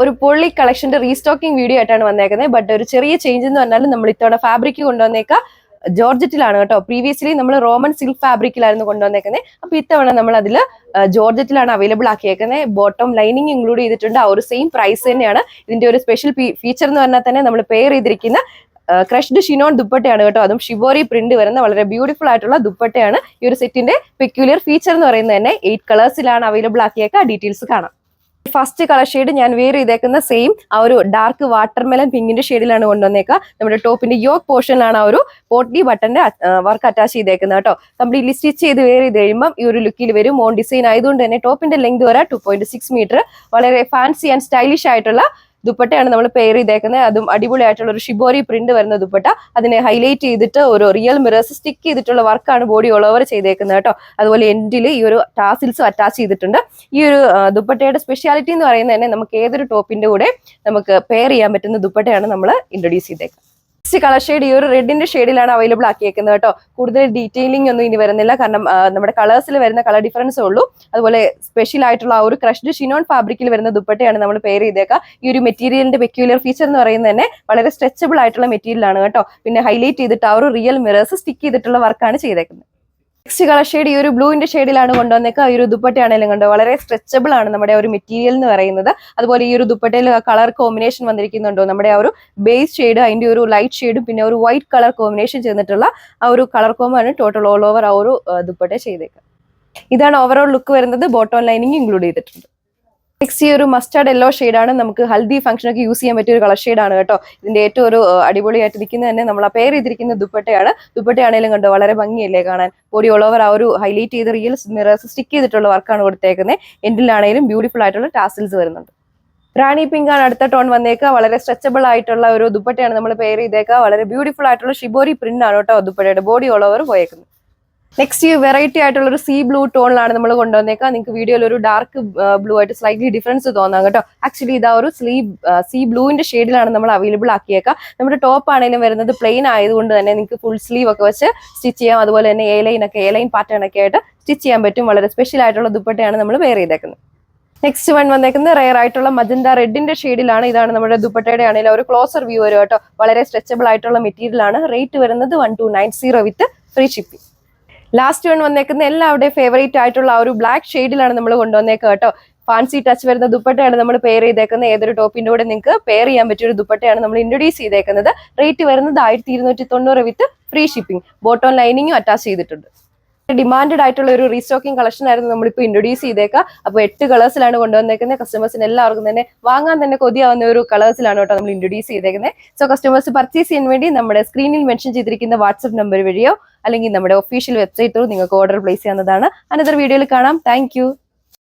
ഒരു പൊള്ളി കളക്ഷന്റെ restocking video ആയിട്ടാണ് വന്നേക്കുന്നത്. ബട്ട് ഒരു ചെറിയ ചേഞ്ച് എന്ന് പറഞ്ഞാൽ നമ്മൾ ഇത്തവണ ഫാബ്രിക് കൊണ്ടുവന്നേക്ക ജോർജറ്റിലാണ് കേട്ടോ. പ്രീവിയസ്ലി നമ്മൾ റോമൻ സിൽക്ക് ഫാബ്രിക്കിലായിരുന്നു കൊണ്ടുവന്നേക്കുന്നത്. അപ്പൊ ഇത്തവണ നമ്മൾ അതിൽ ജോർജറ്റിലാണ് അവൈലബിൾ ആക്കിയേക്കുന്നത്. ബോട്ടം ലൈനിങ് ഇൻക്ലൂഡ് ചെയ്തിട്ടുണ്ട്. ആ ഒരു സെയിം പ്രൈസ് തന്നെയാണ്. ഇതിന്റെ ഒരു സ്പെഷ്യൽ ഫീച്ചർ എന്ന് പറഞ്ഞാൽ തന്നെ നമ്മൾ പെയർ ചെയ്തിരിക്കുന്ന ക്രഷ്ഡ് ഷിനോൺ ദുപ്പട്ടയാണ് കേട്ടോ. അതും ഷിബോറി പ്രിന്റ് വരുന്ന വളരെ ബ്യൂട്ടിഫുൾ ആയിട്ടുള്ള ദുപ്പട്ടയാണ്. ഈ ഒരു സെറ്റിന്റെ പെക്യുലിയർ ഫീച്ചർ എന്ന് പറയുന്നത് തന്നെ 8 കളേഴ്സിലാണ് അവൈലബിൾ ആക്കിയേക്കുക. ഡീറ്റെയിൽസ് കാണാം. ഫസ്റ്റ് കളർ ഷെയ്ഡ് ഞാൻ വെയർ ചെയ്തേക്കുന്ന സെയിം ആ ഒരു ഡാർക്ക് വാട്ടർമെലൻ പിങ്കിന്റെ ഷെയ്ഡിലാണ് കൊണ്ടുവന്നേക്കുക. നമ്മുടെ ടോപ്പിന്റെ യോക്ക് പോർഷനിലാണ് ആ ഒരു പോട്ട്ലി ബട്ടന്റെ വർക്ക് അറ്റാച്ച് ചെയ്തേക്കുന്നത് കേട്ടോ. കംപ്ലീറ്റ്ലി സ്റ്റിച്ച് ചെയ്ത് വെയർ ചെയ്ത് കഴിയുമ്പോൾ ഈ ഒരു ലുക്കിൽ വരും. മോൺ ഡിസൈൻ ആയതുകൊണ്ട് തന്നെ ടോപ്പിന്റെ ലെങ്ത് വരെ 2.6 മീറ്റർ. വളരെ ഫാൻസി ആൻഡ് സ്റ്റൈലിഷ് ആയിട്ടുള്ള ദുപ്പട്ടയാണ് നമ്മൾ പെയർ ചെയ്തേക്കുന്നത്. അതും അടിപൊളിയായിട്ടുള്ള ഒരു ഷിബോറി പ്രിന്റ് വരുന്ന ദുപ്പട്ട. അതിനെ ഹൈലൈറ്റ് ചെയ്തിട്ട് ഒരു റിയൽ മിറേഴ്സ് സ്റ്റിക്ക് ചെയ്തിട്ടുള്ള വർക്കാണ് ബോഡി ഓൾ ഓവർ ചെയ്തേക്കുന്നത് കേട്ടോ. അതുപോലെ എൻഡിൽ ഈ ഒരു ടാസിൽസും അറ്റാച്ച് ചെയ്തിട്ടുണ്ട്. ഈ ഒരു ദുപ്പട്ടയുടെ സ്പെഷ്യാലിറ്റി എന്ന് പറയുന്നത് തന്നെ നമുക്ക് ഏതൊരു ടോപ്പിന്റെ കൂടെ നമുക്ക് പെയർ ചെയ്യാൻ പറ്റുന്ന ദുപ്പട്ടയാണ് നമ്മൾ ഇൻട്രൊഡ്യൂസ് ചെയ്തേക്കുന്നത്. നെക്സ്റ്റ് കളർ ഷെയ്ഡ് ഈ ഒരു റെഡിന്റെ ഷെയ്ഡിലാണ് അവൈലബിൾ ആക്കിയേക്കുന്നത് കേട്ടോ. കൂടുതൽ ഡീറ്റെയിലിംഗ് ഒന്നും ഇനി വരുന്നില്ല, കാരണം നമ്മുടെ കളേഴ്സിൽ വരുന്ന കളർ ഡിഫറൻസേ ഉള്ളൂ. അതുപോലെ സ്പെഷ്യൽ ആയിട്ടുള്ള ആ ഒരു ക്രഷ്ഡ് ഷിനോൺ ഫാബ്രിക്കിൽ വരുന്ന ദുപ്പട്ടയാണ് നമ്മൾ പെയർ ചെയ്തേക്കുക. ഈ ഒരു മെറ്റീരിയലിന്റെ പെക്യുലർ ഫീച്ചർ എന്ന് പറയുന്നത് തന്നെ വളരെ സ്ട്രെച്ചബിൾ ആയിട്ടുള്ള മെറ്റീരിയൽ ആണ് കേട്ടോ. പിന്നെ ഹൈലൈറ്റ് ചെയ്തിട്ട് ആ ഒരു റിയൽ മിറേഴ്സ് സ്റ്റിക്ക് ചെയ്തിട്ടുള്ള വർക്കാണ് ചെയ്തേക്കുന്നത്. നെക്സ്റ്റ് കളർ ഷെയ്ഡ് ഈ ഒരു ബ്ലൂവിന്റെ ഷെയ്ഡിലാണ് കൊണ്ടുവന്നേക്കുക. ഈ ഒരു ദുപ്പട്ടയാണെങ്കിലും കണ്ടോ വളരെ സ്ട്രെച്ചബിൾ ആണ് നമ്മുടെ ഒരു മെറ്റീരിയൽ എന്ന് പറയുന്നത്. അതുപോലെ ഈ ഒരു ദുപ്പട്ടയിൽ കളർ കോമ്പിനേഷൻ വന്നിരിക്കുന്നുണ്ടോ, നമ്മുടെ ആ ഒരു ബേസ് ഷെയ്ഡ്, അതിന്റെ ഒരു ലൈറ്റ് ഷെയ്ഡും പിന്നെ ഒരു വൈറ്റ് കളർ കോമ്പിനേഷൻ ചെയ്തിട്ടുള്ള ആ ഒരു കളർ കോമ്പാണ് ടോട്ടൽ ഓൾ ഓവർ ആ ഒരു ദുപ്പട്ട ചെയ്തേക്കുക. ഇതാണ് ഓവറോൾ ലുക്ക് വരുന്നത്. ബോട്ടം ലൈനിങ് ഇൻക്ലൂഡ് ചെയ്തിട്ടുണ്ട്. നെക്സ്റ്റ് ഈ ഒരു മസ്റ്റാർഡ് യെല്ലോ ഷെയ്ഡാണ്. നമുക്ക് ഹൽദി ഫംഗ്ഷനൊക്കെ യൂസ് ചെയ്യാൻ പറ്റിയ ഒരു കളർ ഷെയ്ഡാണ് കേട്ടോ. ഇതിന്റെ ഏറ്റവും ഒരു അടിപൊളിയായിട്ട് നിൽക്കുന്നത് തന്നെ നമ്മൾ ആ പെയർ ചെയ്തിരിക്കുന്ന ദുപ്പട്ടയാണ്. ദുപ്പട്ടയാണെങ്കിലും കണ്ടോ വളരെ ഭംഗിയല്ലേ കാണാൻ. ബോഡി ഓൾ ഓവർ ആ ഒരു ഹൈലൈറ്റ് ചെയ്ത് റിയൽ മിറേഴ്സ് സ്റ്റിക്ക് ചെയ്തിട്ടുള്ള വർക്കാണ് കൊടുത്തേക്കുന്നത്. എൻഡിലാണെങ്കിലും ബ്യൂട്ടിഫുൾ ആയിട്ടുള്ള ടാസിൽസ് വരുന്നുണ്ട്. റാണി പിങ്ക് ആണ് അടുത്ത ടോൺ വന്നേക്കുക. വളരെ സ്ട്രെച്ചബിൾ ആയിട്ടുള്ള ഒരു ദുപ്പട്ടയാണ് നമ്മൾ പെയർ ചെയ്തേക്കുക. വളരെ ബ്യൂട്ടിഫുൾ ആയിട്ടുള്ള ഷിബോറി പ്രിന്റ് ആണ് കേട്ടോ ദുപ്പട്ടയുടെ ബോഡി ഓൾ ഓവർ പോയേക്കുന്നത്. നെക്സ്റ്റ് ഈ വെറൈറ്റി ആയിട്ടുള്ള ഒരു സീ ബ്ലൂ ടോണിലാണ് നമ്മൾ കൊണ്ടുവന്നേക്കുക. നിങ്ങൾക്ക് വീഡിയോയിൽ ഒരു ഡാർക്ക് ബ്ലൂ ആയിട്ട് സ്ലൈറ്റ്ലി ഡിഫറൻസ് തോന്നാം കേട്ടോ. ആക്ച്വലി ഇതാ ഒരു സീ ബ്ലൂവിന്റെ ഷെയ്ഡിലാണ് നമ്മൾ അവൈലബിൾ ആക്കിയേക്കുക. നമ്മുടെ ടോപ്പ് ആണെങ്കിലും വരുന്നത് പ്ലെയിൻ ആയതുകൊണ്ട് തന്നെ നിങ്ങൾക്ക് ഫുൾ സ്ലീവ് ഒക്കെ വെച്ച് സ്റ്റിച്ച് ചെയ്യാം. അതുപോലെ തന്നെ എ ലൈൻ പാറ്റേൺ ഒക്കെ ആയിട്ട് സ്റ്റിച്ച് ചെയ്യാൻ പറ്റും. വളരെ സ്പെഷ്യൽ ആയിട്ടുള്ള ദുപ്പട്ടയാണ് നമ്മൾ വെയർ ചെയ്തേക്കുന്നത്. നെക്സ്റ്റ് വൺ വന്നേക്കുന്നത് റെയർ ആയിട്ടുള്ള മജന്ത റെഡിന്റെ ഷെയ്ഡിലാണ്. ഇതാണ് നമ്മുടെ ദുപ്പട്ടയുടെ ആണെങ്കിലും ഒരു ക്ലോസർ വ്യൂ വരും കേട്ടോ. വളരെ സ്ട്രെച്ചബിൾ ആയിട്ടുള്ള മെറ്റീരിയൽ ആണ്. റേറ്റ് വരുന്നത് 1290 വിത്ത് ഫ്രീ ഷിപ്പിംഗ്. ലാസ്റ്റ് വൺ വന്നേക്കുന്ന എല്ലാവരുടെയും ഫേവറേറ്റ് ആയിട്ടുള്ള ആ ഒരു ബ്ലാക്ക് ഷെയ്ഡിലാണ് നമ്മൾ കൊണ്ടുവന്നേക്കുക കേട്ടോ. ഫാൻസി ടച്ച് വരുന്ന ദുപ്പട്ടയാണ് നമ്മൾ പെയർ ചെയ്തേക്കുന്നത്. ഏതൊരു ടോപ്പിന്റെ കൂടെ നിങ്ങൾക്ക് പെയർ ചെയ്യാൻ പറ്റിയ ഒരു ദുപ്പട്ടയാണ് നമ്മൾ ഇൻട്രൊഡ്യൂസ് ചെയ്തേക്കുന്നത്. റേറ്റ് വരുന്നത് 1290 വിത്ത് ഫ്രീ ഷിപ്പിംഗ്. ബോട്ടം ലൈനിങ്ങും അറ്റാച്ച് ചെയ്തിട്ടുണ്ട്. ഡിമാൻഡഡ് ആയിട്ടുള്ള ഒരു റീസ്റ്റോക്കിംഗ് കളക്ഷൻ ആയിരുന്നു നമ്മളിപ്പോൾ ഇൻട്രൊഡ്യൂസ് ചെയ്തേക്കുക. അപ്പോൾ 8 കളേഴ്സിലാണ് കൊണ്ടുവന്നേക്കുന്നത്. കസ്റ്റമേഴ്സിന് എല്ലാവർക്കും തന്നെ വാങ്ങാൻ തന്നെ കൊതിയാവുന്ന ഒരു കളേഴ്സിലാണ് കേട്ടോ നമ്മൾ ഇൻട്രൊഡ്യൂസ് ചെയ്തേക്കുന്നത്. സോ കസ്റ്റമേഴ്സ് പർച്ചേസ് ചെയ്യാൻ വേണ്ടി നമ്മുടെ സ്ക്രീനിൽ മെൻഷൻ ചെയ്തിരിക്കുന്ന വാട്സ്ആപ്പ് നമ്പർ വഴിയോ അല്ലെങ്കിൽ നമ്മുടെ ഒഫീഷ്യൽ വെബ്സൈറ്റ് ത്രൂ നിങ്ങൾക്ക് ഓർഡർ പ്ലേസ് ചെയ്യാവുന്നതാണ്. അനദർ വീഡിയോയിൽ കാണാം. താങ്ക്